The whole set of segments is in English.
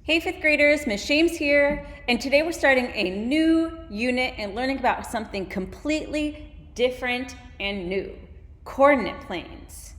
Hey fifth graders, Miss Shames here, and today we're starting a new unit and learning about something completely different and new, coordinate planes.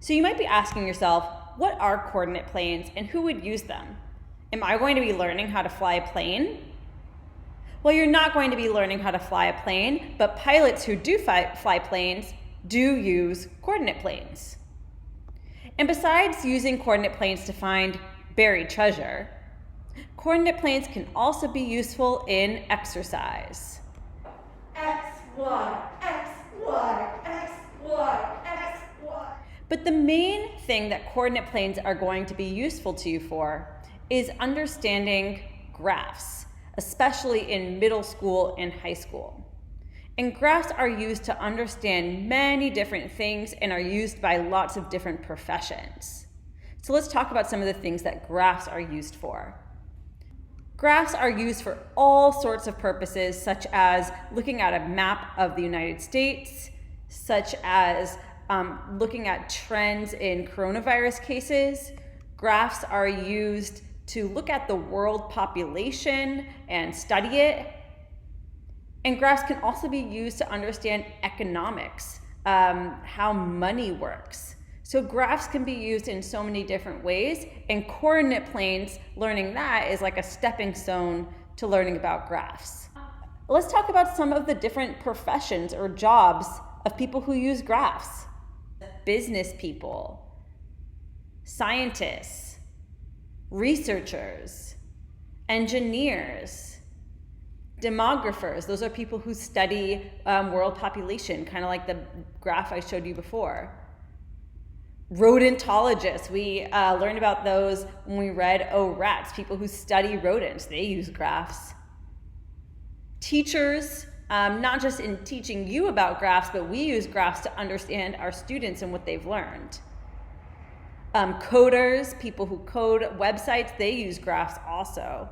So you might be asking yourself, what are coordinate planes and who would use them? Am I going to be learning how to fly a plane? Well, you're not going to be learning how to fly a plane, but pilots who do fly planes do use coordinate planes. And besides using coordinate planes to find buried treasure, coordinate planes can also be useful in exercise. X, Y, X, Y, X, Y, X, Y. But the main thing that coordinate planes are going to be useful to you for is understanding graphs, especially in middle school and high school. And graphs are used to understand many different things and are used by lots of different professions. So let's talk about some of the things that graphs are used for. Graphs are used for all sorts of purposes, such as looking at a map of the United States, such as looking at trends in coronavirus cases. Graphs are used to look at the world population and study it. And graphs can also be used to understand economics, how money works. So graphs can be used in so many different ways, and coordinate planes, learning that is like a stepping stone to learning about graphs. Let's talk about some of the different professions or jobs of people who use graphs. Business people, scientists, researchers, engineers, demographers. Those are people who study world population, kind of like the graph I showed you before. Rodentologists, we learned about those when we read Oh Rats, people who study rodents, they use graphs. Teachers, not just in teaching you about graphs, but we use graphs to understand our students and what they've learned. Coders, people who code websites, they use graphs also.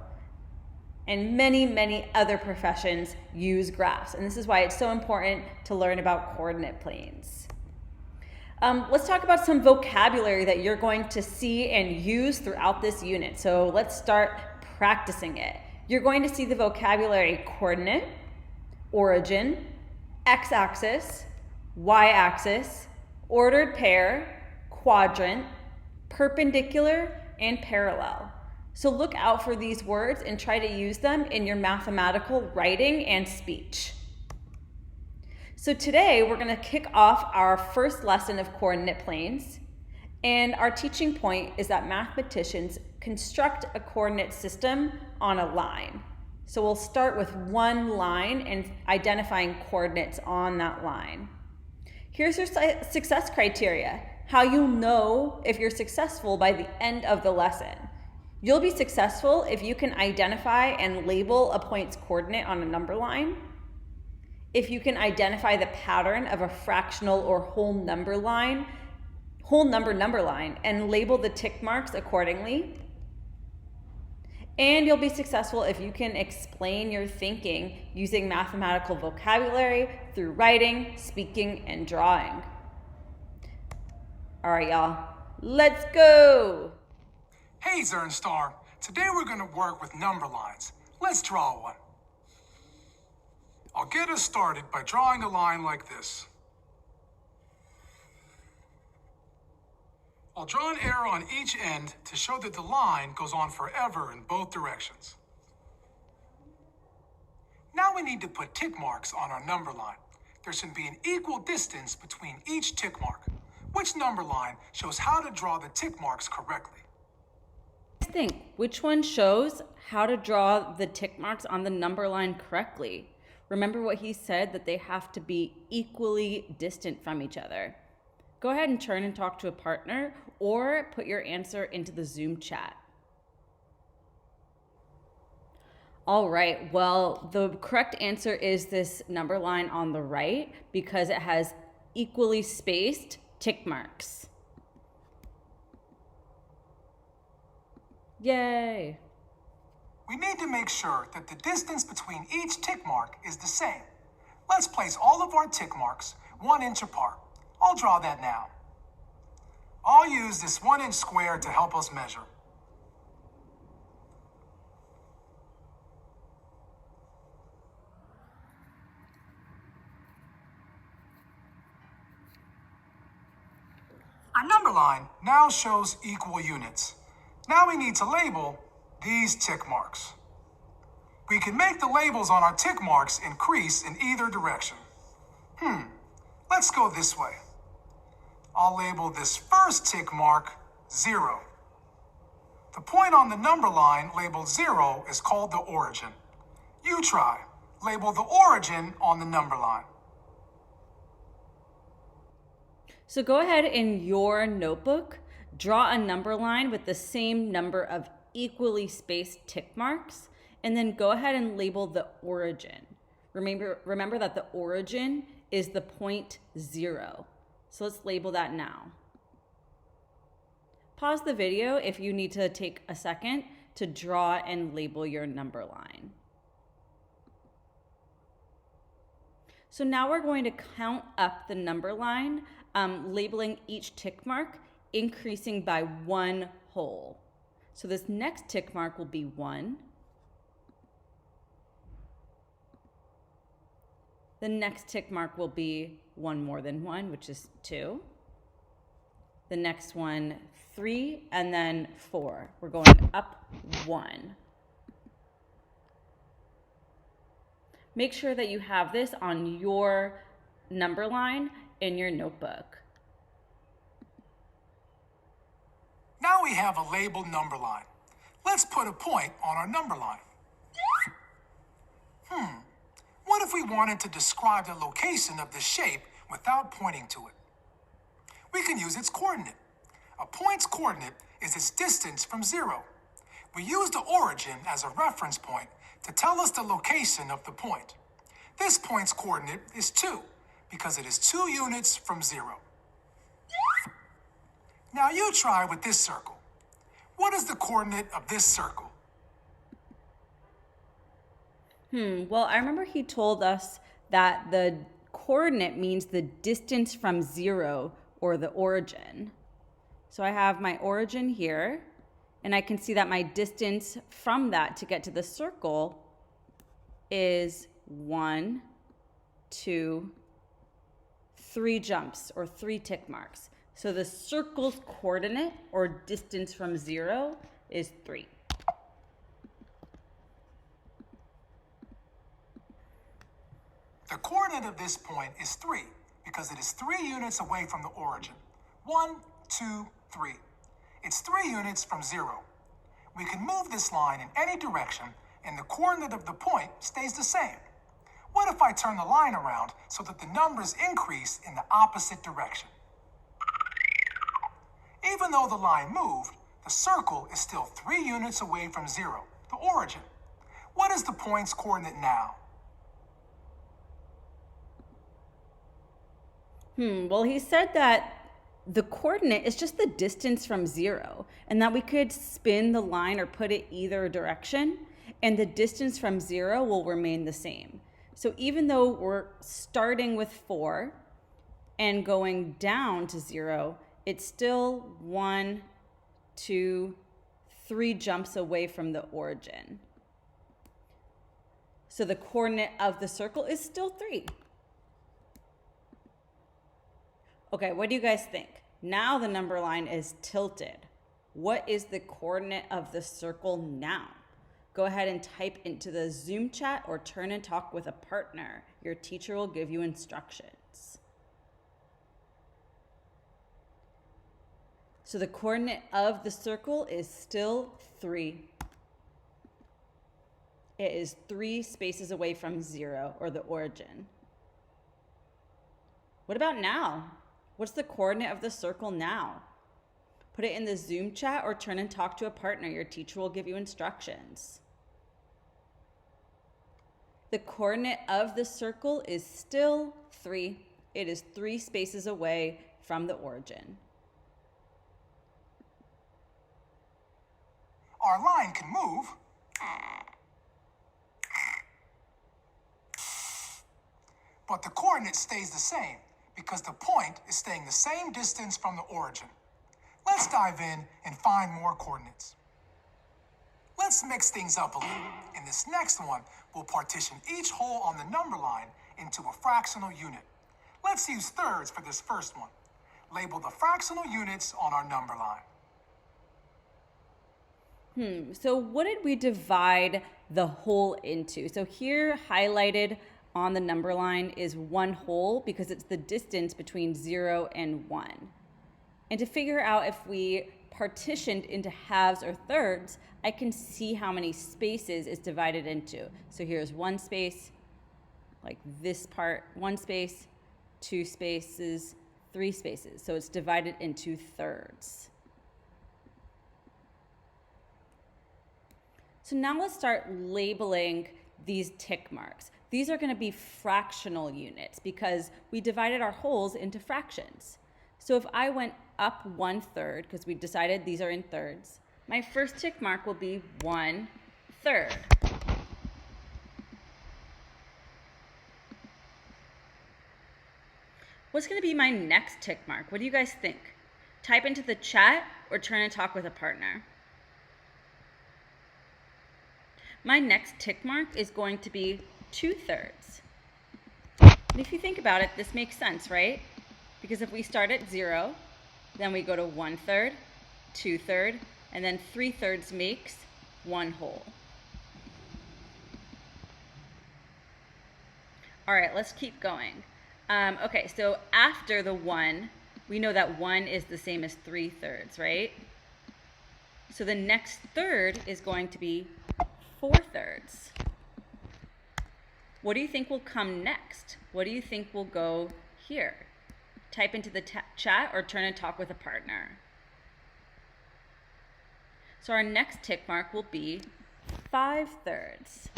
And many, many other professions use graphs. And this is why it's so important to learn about coordinate planes. Let's talk about some vocabulary that you're going to see and use throughout this unit. So let's start practicing it. You're going to see the vocabulary coordinate, origin, x-axis, y-axis, ordered pair, quadrant, perpendicular, and parallel. So look out for these words and try to use them in your mathematical writing and speech. So today we're going to kick off our first lesson of coordinate planes, and our teaching point is that mathematicians construct a coordinate system on a line. So we'll start with one line and identifying coordinates on that line. Here's your success criteria, how you'll know if you're successful by the end of the lesson. You'll be successful if you can identify and label a point's coordinate on a number line, if you can identify the pattern of a fractional or whole number line and label the tick marks accordingly. And you'll be successful if you can explain your thinking using mathematical vocabulary through writing, speaking, and drawing. All right, y'all, let's go. Hey, Zernstar. Today we're going to work with number lines. Let's draw one. I'll get us started by drawing a line like this. I'll draw an arrow on each end to show that the line goes on forever in both directions. Now we need to put tick marks on our number line. There should be an equal distance between each tick mark. Which number line shows how to draw the tick marks correctly? Think, which one shows how to draw the tick marks on the number line correctly? Remember what he said, that they have to be equally distant from each other. Go ahead and turn and talk to a partner or put your answer into the Zoom chat. All right, well, the correct answer is this number line on the right because it has equally spaced tick marks. Yay! We need to make sure that the distance between each tick mark is the same. Let's place all of our tick marks 1 inch apart. I'll draw that now. I'll use this 1 inch square to help us measure. Our number line now shows equal units. Now we need to label these tick marks. We can make the labels on our tick marks increase in either direction. Let's go this way. I'll label this first tick mark 0. The point on the number line labeled 0 is called the origin. You try. Label the origin on the number line. So go ahead in your notebook, draw a number line with the same number of equally spaced tick marks, and then go ahead and label the origin. Remember that the origin is the point 0. So let's label that now. Pause the video if you need to take a second to draw and label your number line. So now we're going to count up the number line, labeling each tick mark, increasing by 1 whole. So this next tick mark will be 1. The next tick mark will be 1 more than 1, which is 2. The next one, 3, and then 4. We're going up 1. Make sure that you have this on your number line in your notebook. Now we have a labeled number line. Let's put a point on our number line. What if we wanted to describe the location of the shape without pointing to it? We can use its coordinate. A point's coordinate is its distance from 0. We use the origin as a reference point to tell us the location of the point. This point's coordinate is 2 because it is 2 units from 0. Now you try with this circle. What is the coordinate of this circle? Well, I remember he told us that the coordinate means the distance from 0 or the origin. So I have my origin here, and I can see that my distance from that to get to the circle is 1, 2, 3 jumps or 3 tick marks. So the circle's coordinate or distance from 0 is 3. The coordinate of this point is 3 because it is 3 units away from the origin. 1, 2, 3. It's 3 units from 0. We can move this line in any direction and the coordinate of the point stays the same. What if I turn the line around so that the numbers increase in the opposite direction? Even though the line moved, the circle is still 3 units away from 0, the origin. What is the point's coordinate now? Well, he said that the coordinate is just the distance from 0, and that we could spin the line or put it either direction, and the distance from 0 will remain the same. So even though we're starting with 4 and going down to 0, it's still 1, 2, 3 jumps away from the origin. So the coordinate of the circle is still 3. Okay, what do you guys think? Now the number line is tilted. What is the coordinate of the circle now? Go ahead and type into the Zoom chat or turn and talk with a partner. Your teacher will give you instructions. So the coordinate of the circle is still 3. It is 3 spaces away from 0 or the origin. What about now? What's the coordinate of the circle now? Put it in the Zoom chat or turn and talk to a partner. Your teacher will give you instructions. The coordinate of the circle is still 3. It is 3 spaces away from the origin. Our line can move, but the coordinate stays the same because the point is staying the same distance from the origin. Let's dive in and find more coordinates. Let's mix things up a little. In this next one, we'll partition each hole on the number line into a fractional unit. Let's use thirds for this first one. label the fractional units on our number line. So what did we divide the whole into? So here highlighted on the number line is 1 whole because it's the distance between 0 and 1. And to figure out if we partitioned into halves or thirds, I can see how many spaces it's divided into. So here's 1 space, like this part, 1 space, 2 spaces, 3 spaces. So it's divided into thirds. So now let's start labeling these tick marks. These are going to be fractional units because we divided our wholes into fractions. So if I went up 1/3, because we decided these are in thirds, my first tick mark will be 1/3. What's going to be my next tick mark? What do you guys think? Type into the chat or turn and talk with a partner. My next tick mark is going to be 2/3. And if you think about it, this makes sense, right? Because if we start at 0, then we go to 1/3, 2/3, and then 3/3 makes 1 whole. All right, let's keep going. Okay, so after the 1, we know that 1 is the same as 3/3, right? So the next third is going to be 4/3. What do you think will come next? What do you think will go here? Type into the chat or turn and talk with a partner. So our next tick mark will be 5/3.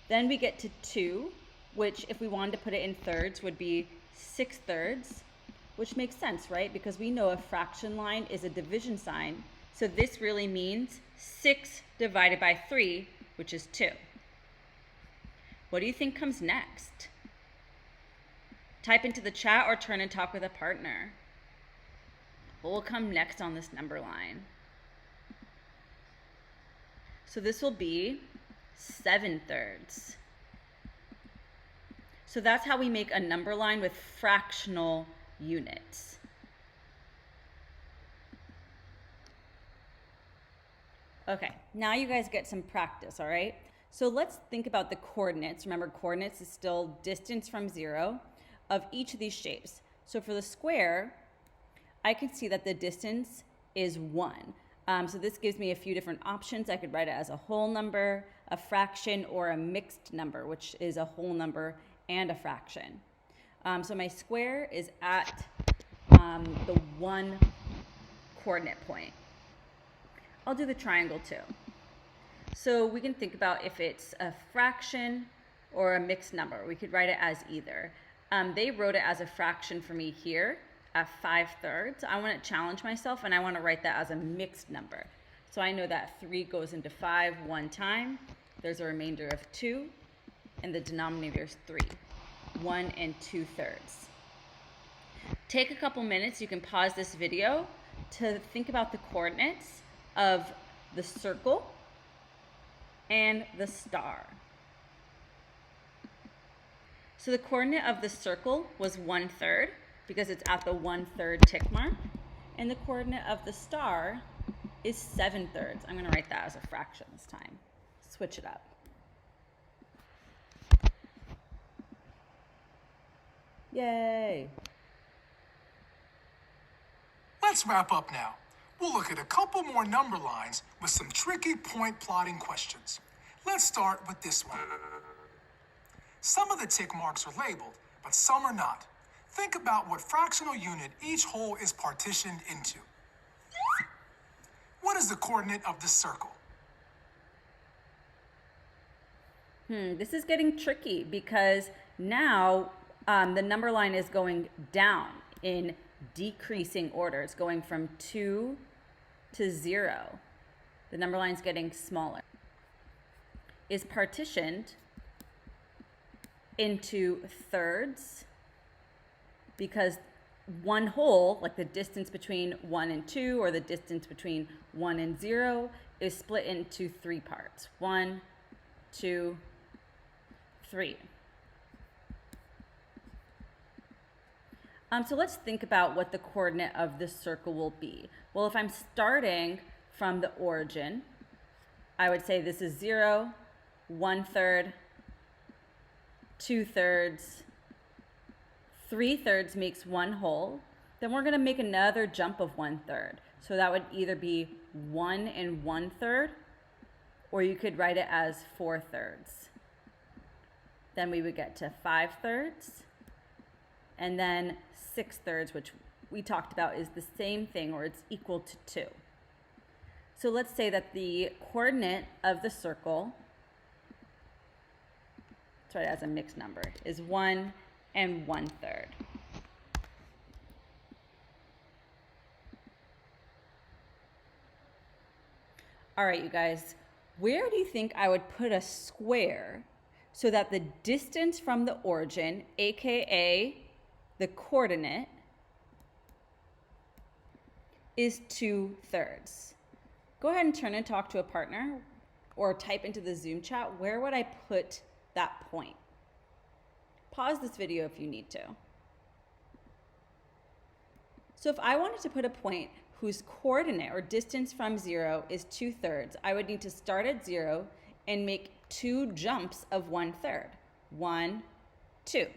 Then we get to 2, which if we wanted to put it in thirds would be 6/3, which makes sense, right? Because we know a fraction line is a division sign. So this really means 6 divided by 3, which is 2. What do you think comes next? Type into the chat or turn and talk with a partner. What will come next on this number line? So this will be 7/3. So that's how we make a number line with fractional units. Okay, now you guys get some practice, all right? So let's think about the coordinates. Remember, coordinates is still distance from 0 of each of these shapes. So for the square, I can see that the distance is 1. So this gives me a few different options. I could write it as a whole number, a fraction, or a mixed number, which is a whole number and a fraction. So my square is at the 1 coordinate point. I'll do the triangle too. So we can think about if it's a fraction or a mixed number. We could write it as either. They wrote it as a fraction for me here at 5/3. I want to challenge myself and I want to write that as a mixed number. So I know that 3 goes into 5 one time. There's a remainder of 2 and the denominator is 3. 1 2/3. Take a couple minutes. You can pause this video to think about the coordinates of the circle and the star. So the coordinate of the circle was 1/3 because it's at the 1/3 tick mark, and the coordinate of the star is 7/3. I'm going to write that as a fraction this time. Switch it up. Yay! Let's wrap up now. We'll look at a couple more number lines with some tricky point plotting questions. Let's start with this one. Some of the tick marks are labeled, but some are not. Think about what fractional unit each whole is partitioned into. What is the coordinate of the circle? This is getting tricky because now the number line is going down in decreasing order. It's going from 2 to 0. The number line is getting smaller. Is partitioned into thirds because 1 whole, like the distance between 1 and 2 or the distance between 1 and 0, is split into 3 parts. 1, 2, 3. So let's think about what the coordinate of this circle will be. Well, if I'm starting from the origin, I would say this is 0, 1/3, 2/3, 3/3 makes 1 whole. Then we're going to make another jump of 1/3. So that would either be 1 1/3, or you could write it as 4/3. Then we would get to 5/3, and then 6/3, which we talked about is the same thing, or it's equal to 2. So let's say that the coordinate of the circle, let's write it as a mixed number, is 1 1/3. All right, you guys, where do you think I would put a square so that the distance from the origin, aka the coordinate, is 2/3? Go ahead and turn and talk to a partner or type into the Zoom chat, where would I put that point? Pause this video if you need to. So if I wanted to put a point whose coordinate or distance from 0 is 2/3, I would need to start at 0 and make 2 jumps of 1/3. 1, 2.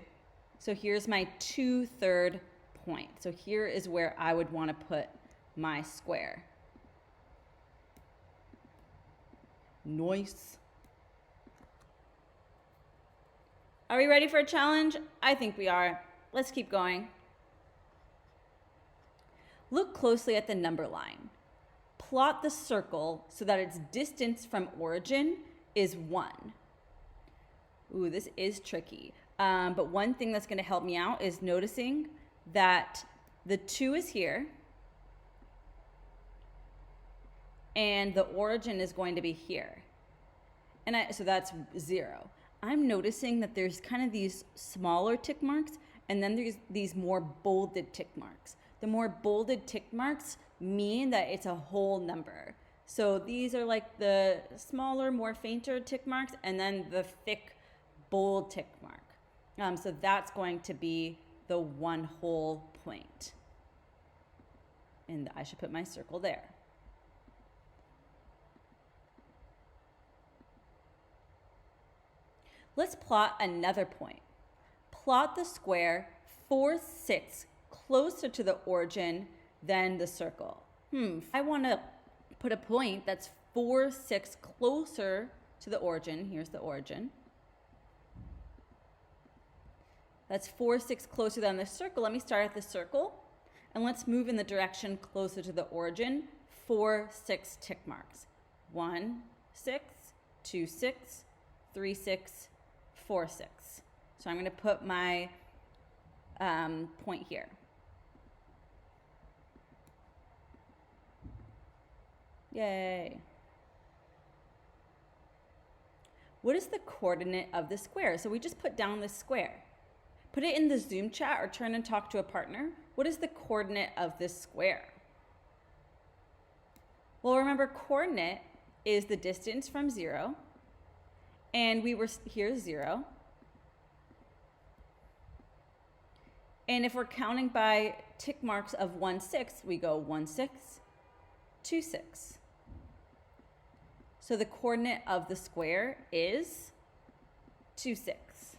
So here's my 2/3 point. So here is where I would want to put my square. Nice. Are we ready for a challenge? I think we are. Let's keep going. Look closely at the number line. Plot the circle so that its distance from origin is 1. Ooh, this is tricky. But one thing that's going to help me out is noticing that the 2 is here, and the origin is going to be here. And so that's 0. I'm noticing that there's kind of these smaller tick marks, and then there's these more bolded tick marks. The more bolded tick marks mean that it's a whole number. So these are like the smaller, more fainter tick marks, and then the thick, bold tick mark. So that's going to be the 1 whole point. And I should put my circle there. Let's plot another point. Plot the square 4/6 closer to the origin than the circle. I want to put a point that's 4/6 closer to the origin. Here's the origin. That's 4/6 closer than the circle. Let me start at the circle, and let's move in the direction closer to the origin. 4/6 tick marks. 1, 6, 2, 6, 3, 6, 4, 6. So I'm going to put my point here. Yay. What is the coordinate of the square? So we just put down the square. Put it in the Zoom chat or turn and talk to a partner. What is the coordinate of this square? Well, remember, coordinate is the distance from 0. And here's 0. And if we're counting by tick marks of 1, 6, we go 1, 6, 2, 6. So the coordinate of the square is 2, 6.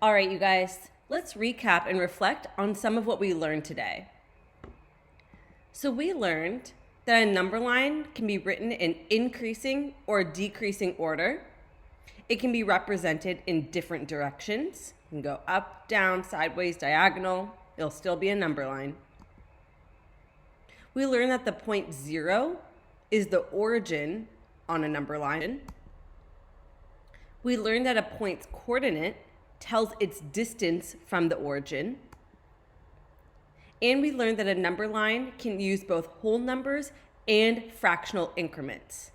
All right, you guys, let's recap and reflect on some of what we learned today. So we learned that a number line can be written in increasing or decreasing order. It can be represented in different directions. It can go up, down, sideways, diagonal. It'll still be a number line. We learned that the point 0 is the origin on a number line. We learned that a point's coordinate tells its distance from the origin. And we learned that a number line can use both whole numbers and fractional increments.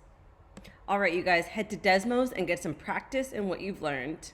All right, you guys, head to Desmos and get some practice in what you've learned.